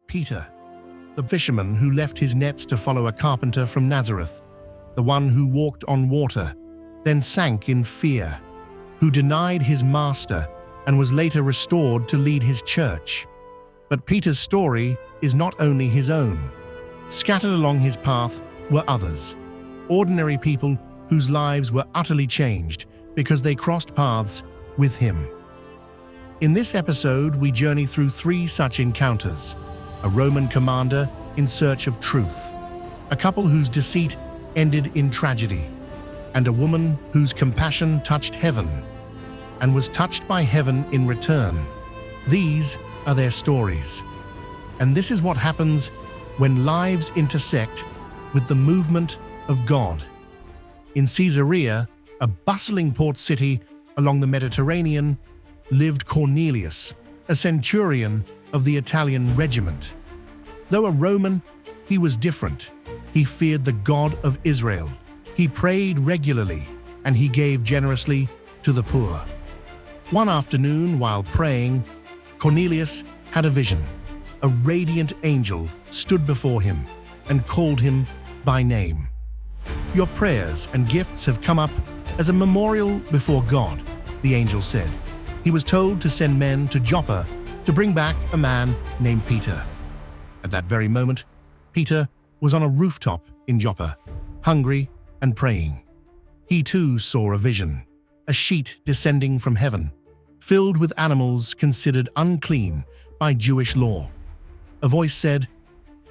Peter, the fisherman who left his nets to follow a carpenter from Nazareth, the one who walked on water, then sank in fear, who denied his master and was later restored to lead his church. But Peter's story is not only his own. Scattered along his path were others, ordinary people whose lives were utterly changed because they crossed paths with him. In this episode, we journey through 3 such encounters: a Roman commander in search of truth, a couple whose deceit ended in tragedy, and a woman whose compassion touched heaven and was touched by heaven in return. These are their stories. And this is what happens when lives intersect with the movement of God. In Caesarea, a bustling port city along the Mediterranean, lived Cornelius, a centurion of the Italian regiment. Though a Roman, he was different. He feared the God of Israel. He prayed regularly, and he gave generously to the poor. One afternoon, while praying, Cornelius had a vision. A radiant angel stood before him and called him by name. "Your prayers and gifts have come up as a memorial before God," the angel said. He was told to send men to Joppa to bring back a man named Peter. At that very moment, Peter was on a rooftop in Joppa, hungry and praying. He too saw a vision, a sheet descending from heaven, filled with animals considered unclean by Jewish law. A voice said,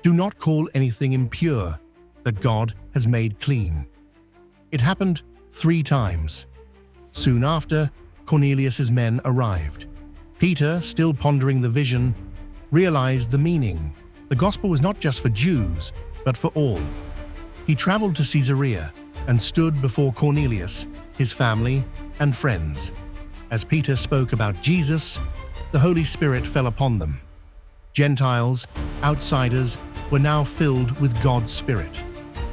"Do not call anything impure that God has made clean." It happened 3 times. Soon after, Cornelius's men arrived. Peter, still pondering the vision, realized the meaning. The gospel was not just for Jews, but for all. He traveled to Caesarea and stood before Cornelius, his family, and friends. As Peter spoke about Jesus, the Holy Spirit fell upon them. Gentiles, outsiders, were now filled with God's Spirit,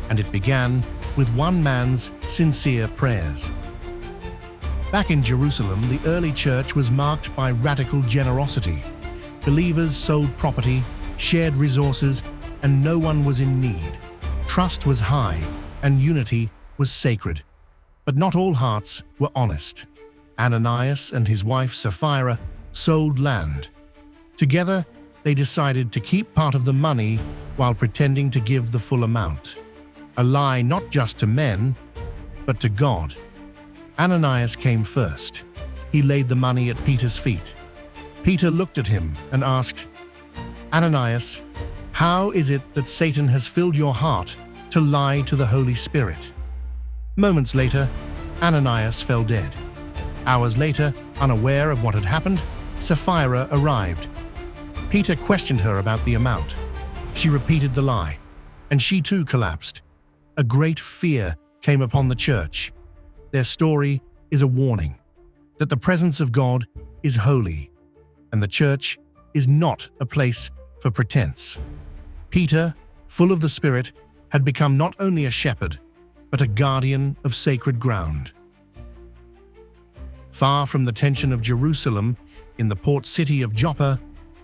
and it began with one man's sincere prayers. Back in Jerusalem, the early church was marked by radical generosity. Believers sold property, shared resources, and no one was in need. Trust was high, and unity was sacred. But not all hearts were honest. Ananias and his wife Sapphira sold land. Together, they decided to keep part of the money while pretending to give the full amount. A lie not just to men, but to God. Ananias came first. He laid the money at Peter's feet. Peter looked at him and asked, "Ananias, how is it that Satan has filled your heart to lie to the Holy Spirit?" Moments later, Ananias fell dead. Hours later, unaware of what had happened, Sapphira arrived. Peter questioned her about the amount. She repeated the lie, and she too collapsed. A great fear came upon the church. Their story is a warning that the presence of God is holy, and the church is not a place for pretense. Peter, full of the Spirit, had become not only a shepherd, but a guardian of sacred ground. Far from the tension of Jerusalem, in the port city of Joppa,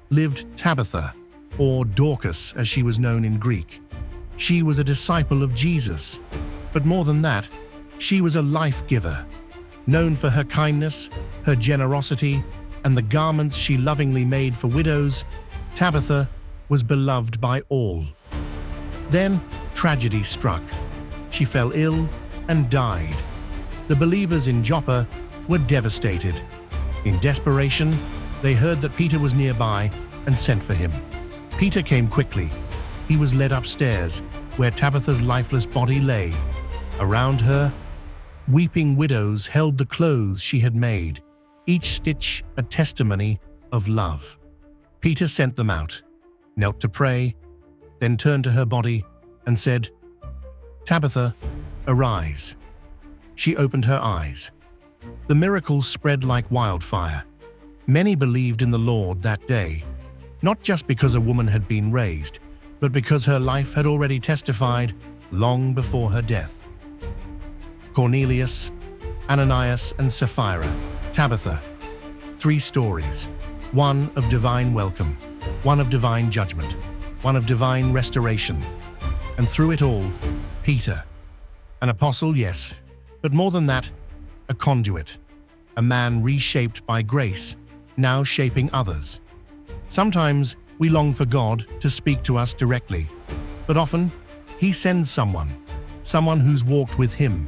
lived Tabitha, or Dorcas as she was known in Greek. She was a disciple of Jesus, but more than that, she was a life-giver. Known for her kindness, her generosity, and the garments she lovingly made for widows, Tabitha was beloved by all. Then tragedy struck. She fell ill and died. The believers in Joppa were devastated. In desperation, they heard that Peter was nearby and sent for him. Peter came quickly. He was led upstairs, where Tabitha's lifeless body lay. Around her, weeping widows held the clothes she had made, each stitch a testimony of love. Peter sent them out, knelt to pray, then turned to her body and said, "Tabitha, arise." She opened her eyes. The miracle spread like wildfire. Many believed in the Lord that day, not just because a woman had been raised, but because her life had already testified long before her death. Cornelius, Ananias and Sapphira, Tabitha. 3 stories, one of divine welcome, one of divine judgment. one of divine restoration. And through it all, Peter, an apostle, yes, but more than that, a conduit, a man reshaped by grace, now shaping others. Sometimes we long for God to speak to us directly, but often He sends someone who's walked with Him,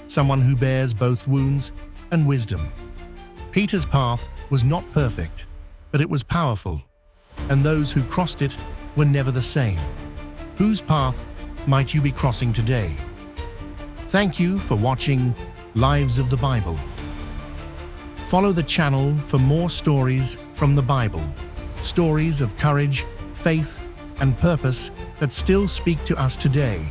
someone who bears both wounds and wisdom. Peter's path was not perfect, but it was powerful, and those who crossed it were never the same. Whose path might you be crossing today? Thank you for watching Lives of the Bible. Follow the channel for more stories from the Bible, stories of courage, faith, and purpose that still speak to us today.